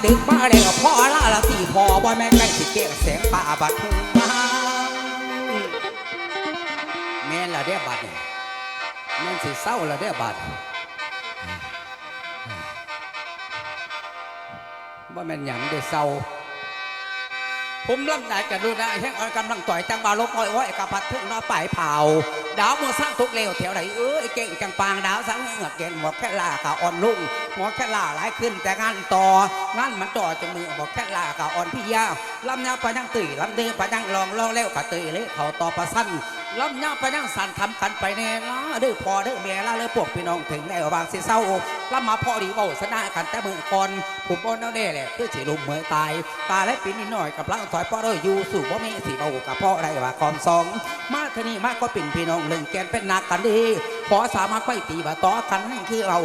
ดึกมาแล้วพ่อละสี่พ่อบ่แม่ใกล้สิเกะแสงป่าบัดทุ่งมาแม่นละเด้อบัดแม่นสิเศร้าละเด้อบัดบ่แม่นหยังเด้อเศร้าผมลำได้กันดูได้แห้งอ่อนกำลังต่อยจังบาลบอ้อย กับพัดทุ่งน้อป่ายเผาดาวมัวสร้างทุกเลวแถวไหนเก่งจังปางดาวสังเหงือกเก่งหมดแค่ลากับอ่อนลุ่งหมดแค่ลาหลายขึ้นแต่งานต่องานมันต่อจะมือบอกแค่ลากับอ่อนพี่ยาลำยาไปนั่งตื่นลำเดินไปนั่งลองเล้วกับตื่นเละเขาต่อประสันลำยาไปนั่งสั่นทำกันไปแน่ละเด้อพอเด้อเมียละเลยพวกพี่น้องถึงแล้วบางสิเศร้าลำมาพอดีเบาสนากันแต่เมื่อก่อนผมบอลนั่นแหละคือสิลุมเมื่อตายตาและปีนิดหน่อยกับร่างถอยพ่อเด้ออยู่สู่บ่มีสีเบากับพ่อได้ว่าคอมสองมาเท่านี้มาก็เป็นพี่น้องเล่นแกนเป็นนักกันดีขอสามารถไปตีบ่ต่อกันนั่นคือเรา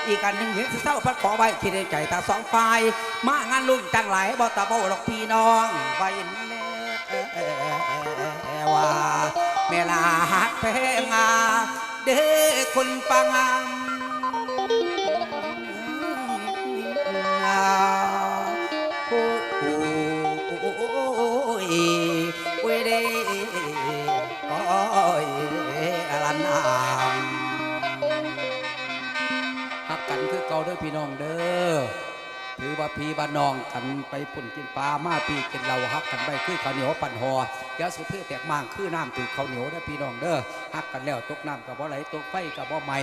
อีกอันหนึ่งเห็นสิเศร้าพัดขอไว้ที่ในใจตาสองฝ่ายมางานลุ่มจังไหลบ่ตาเบาหรอกพี่น้องไว้ว่าเมลาหักเพงาเด้คุณปังโอ้ยเวเดโอ้ยลันอามหักกันคือเก่าเด้อพี่น้องเด้อถือว่าพี่บ้านน้องกันไปปุ่นกินปลามาปีกินเหล้าฮักกันไปคือข้าวเหนียวปั่นหอยาสุดเพื่อแตกมางคือน้ำถือข้าวเหนียวได้พี่น้องเด้อฮักกันแล้วตกน้ำกับบ่ไหลตกไฟกับบ่ไหม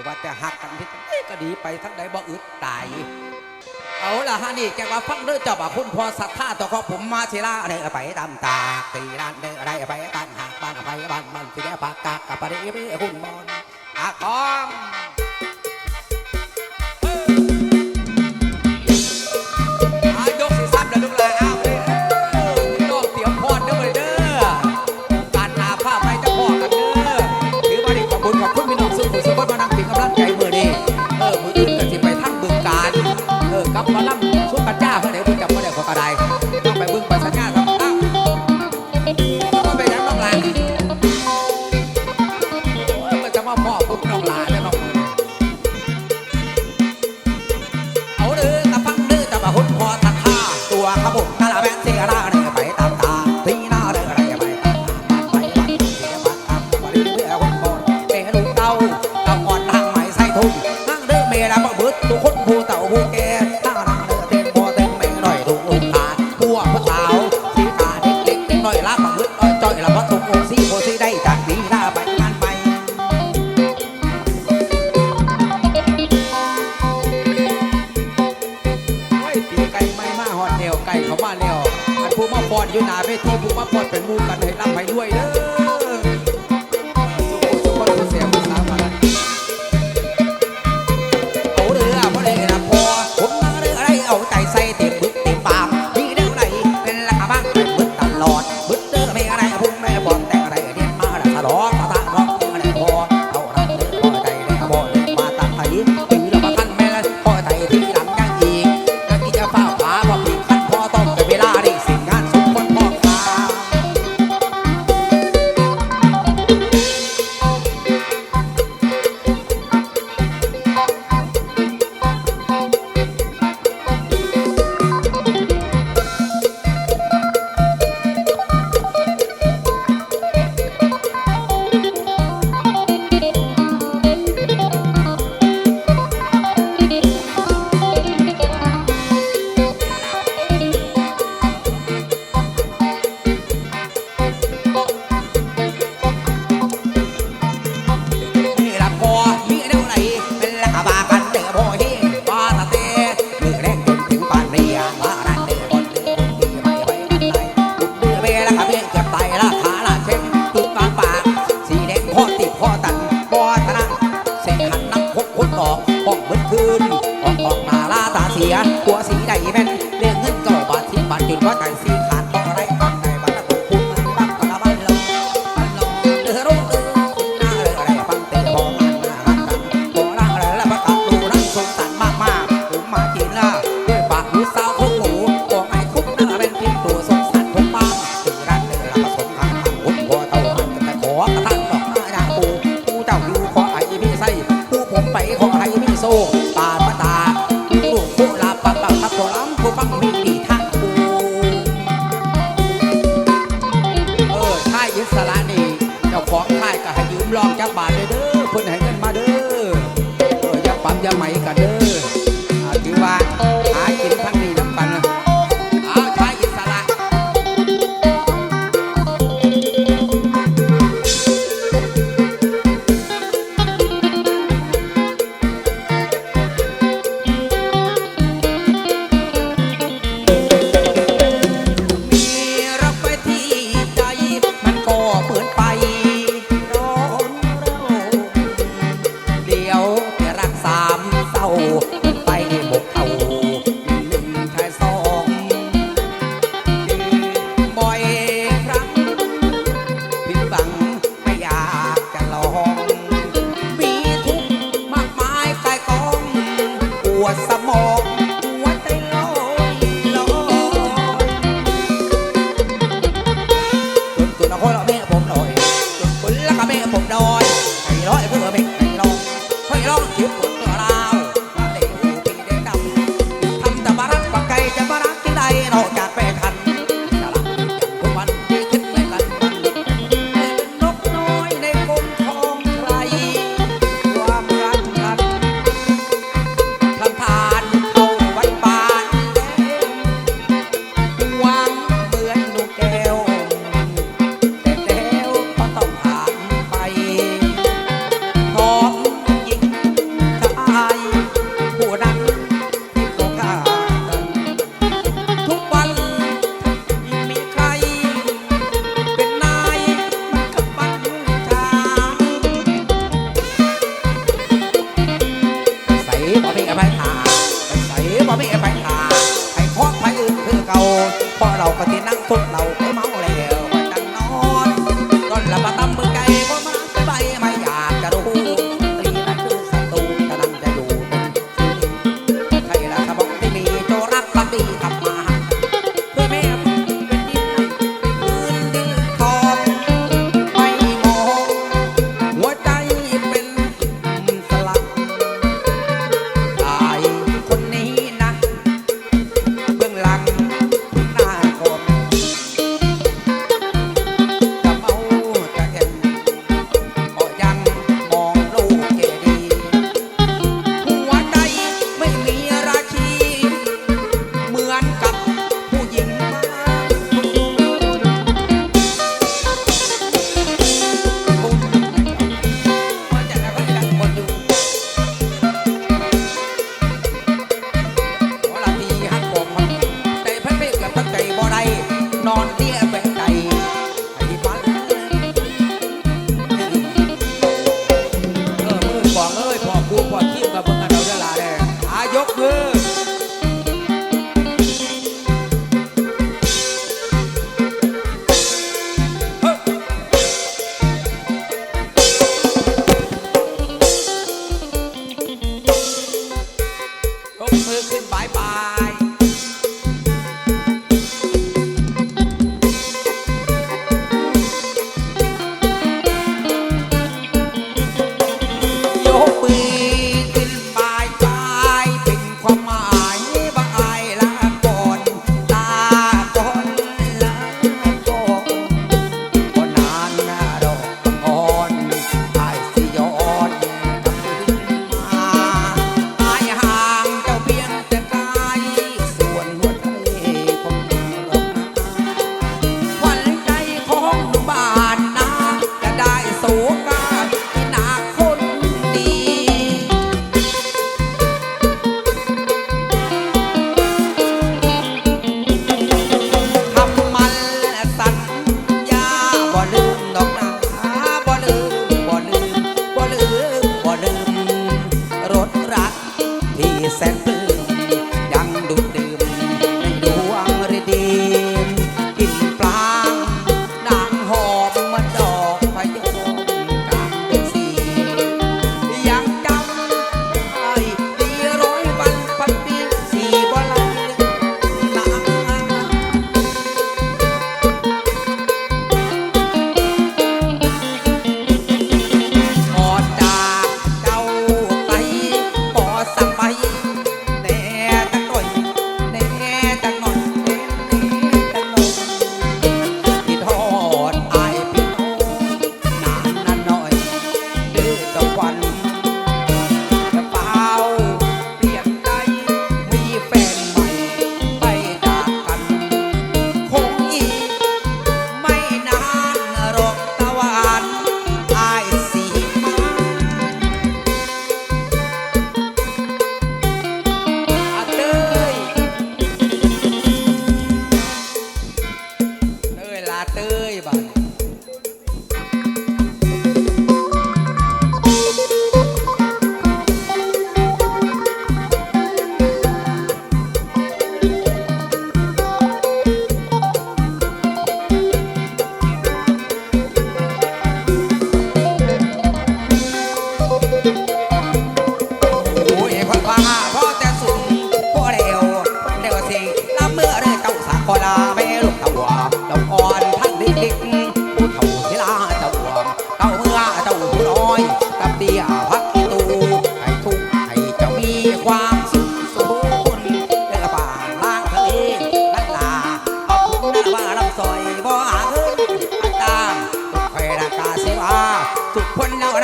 ว่าแต่ฮักกันที่ก็ดีไปทั้งใดบ่อึดตายเอาล่ะฮะนี่แกว่าฟังเด้อเจ้าบ่าคุณพอศรัทธาต่อของผมมาศิลาเด้อไปตามตาตีร้านเด้ออะไรไปบ้านหักบ้านไปบ้านสิได้ปากกากับปริเวหุ่นบอลอาคอมขอบคุณพี่น้องสุขุมสุขมานั่งเป็นกำลังใจมือดีมืออื่นก็สิไปทั้งบึงการกับมาล่ำสุขจ้าเขาเดี๋ยวบึงจับเขาเดี๋ยวเขากระไดต้องไปบึงไปสัญญาครับก็ไปยังน้องหลานก็จะมาพ่อปุ๊บน้องหลานแล้วน้องมือเอาเด้อกระฟังเด้อจะมาหุ่นพอตัดท่าตัวขบุกตาละแบนเสียร่าเนี่ยไปตามตาทีหน้าเด้ออะไรไปตามตาไปบ้านเสียบ้านทำบริเวณคนก่อนตะกอนทางใหม่ใส่ทุ่งนั่งเด้อเมย์แล้วมาบึ้ดทุกคนผู้เต่าผู้แก่ถ้านั่งเด้อเต็มพอเต็มไม่หน่อยถูกลูกขาดผู้ผู้สาวสีตาเด็กหน่อยละมาบึ้ดจ่อยละมาถูกโอซี่โอซี่ได้จากนี้ล่าไปงานไปตีไก่ไม่มาหอดเดียวไก่เขามาเดียวอันผู้มาปอนอยู่หนาเวทีผู้มาปอนเป็นมูกันให้รับให้ด้วยเด้อเอาใจใส่เต็มบึกเต็มปากมีเรื่องอะไรเป็นละบ้างเป็นบึกตลอดบึกเด้อไม่อะไรพุ่งไม่บอลแต่อะไรเรียนมาละร้องมาตาร้องอะไรพอเอารักเด้อพอใจเลยพอเดินมาตาไทยปีละมาทันแม่ละพอใจที่หลังยังอีกนักที่จะฝ้าผาพอปีขันพอต้องแต่เวลาได้สิ่งงานสมคนพอขาหัวสีใดแม่นเรื่องเงินเก่าบาทที่บาทจุดว่าใจสีขาดต่ออะไรบ้างในบ้านละคนพูดมันบ้างตะละบ้านเราเดือดร้อนหน้าอะไรฟังเตะบอลมันหน้ากันบอลอะไรแล้วประกาศดูนั่งสงสารมากผมมากินละด้วยปากหูสาวของหมูบอกไอ้คุกหน้าเป็นพิมพ์ตัวสงสารทุกบ้านตื่นร้านเลยละผสมทางหุ่นพอเต่าหันแต่ขอกระทั่งดอกหน้าด่างปูเจ้าอยู่ขอไอ้พี่ไส้ผู้ผมไปขอไอ้พี่โซ่ตาตาลูกผู้ลาปักตับทับตัวล้ำ สระนี่เจ้าของค่ายก็ให้ยืมลองจักบาทเด้อคนให้เงินมาเด้ออย่าปั๊มอย่าไหมกันเด้อถือว่าหากินทั้งนี้น้ำกันเอาชายอิสระเ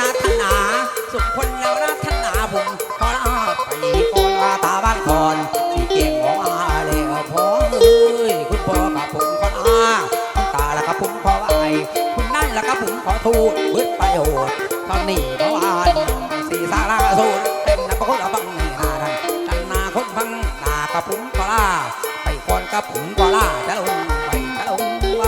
รัตนาสุขคนแล้วรัตนาผมขอลาไปก่อนลาตาบ้านคอนที่เก่งของอาเลยพ่อเอ้ยคุณพ่อกับผมขอลาคุณตาแล้วกับผมขอไหวคุณนั่นแล้วกับผมขอทูลเบิดประโยชน์ตอนนี้เมื่อวานสีสาราสูนเต็มนะพระคุณบังในนาดันดันนาคนฟังนากับผมขอลาไปก่อนกับผมขอลาจะลงไปจะลงไป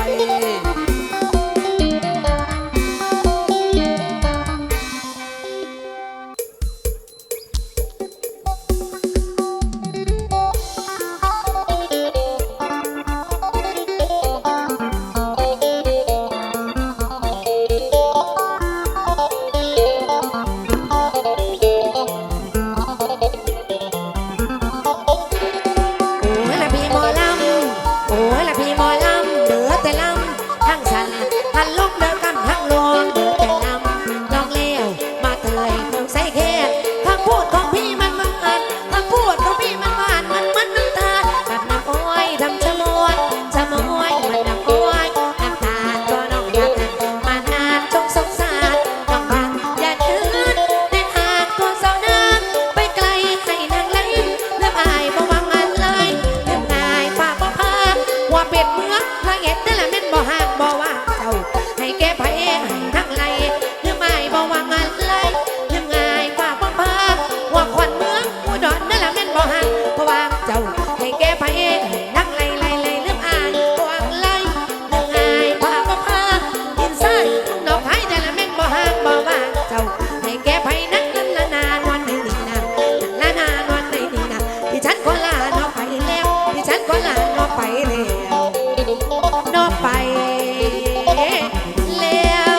โอ้ยละพี่หมอลำโอ้ยละพี่หมอลำเดือแต่ลำทั้งสันหันลงเดินกันทั้งลวงเดือแต่ลำลองเลี้ยวมาเตยเครื่องใส่แค่คำพูดของพี่มันมันคำพูดของพี่มันมันน้ำตาแบบน้ำอ้อยทำชะมวยมันน้ำอ้อยน้ำตาก็น้องอยากมานานจงสงสารน้องบังอย่าคืนในหากก็เศร้านานไปไกลให้นางไหลเลือบอายบ่วังอันเลยเลือบง่ายฝากบ่พาว่าเป็ดเมืองละเอียดนั่นแหละแม่นบ่ห่างบ่ว่าเจ้าให้แก้ไผให้ทั้งไหลเลือบอายบ่วังอันเลยเลือบง่ายฝากบ่พาว่าขวัญเมืองอุดรนั่นแหละแม่นบ่ห่างเพราะว่าเจ้าให้แก้ไผให้ทั้งไหลเลือบอายบ่วังเลยเลือบง่ายฝากบ่พาดินทรายดอกไผ่นั่นแหละแม่นบ่ห่างบ่ว่าเจ้าให้แก้ไผนักนั้นละนานวันนี้นี่นะละนานวันนี้นี่นะที่ฉันก็ลาน้องไปแล้วที่ฉันก็ลาน้องไปแล้วน้องไปแล้ว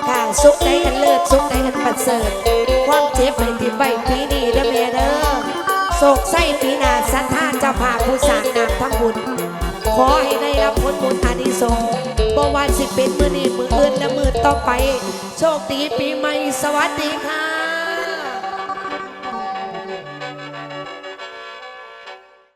ค่ะสุขใดกันเลิศสุขใดกันประเสริฐความเจ็บให้ที่ใบปีนี้เด้อแม่เด้อโศกไส้ปีหน้าสัทธาเจ้าภาพผู้สร้างนามทั้งบุญขอให้ได้รับผลบุญอานิสงส์บ่ว่าสิเป็นมื้อนี้มื้ออื่นและมื้อต่อไปโชคดีปีใหม่สวัสดีค่ะ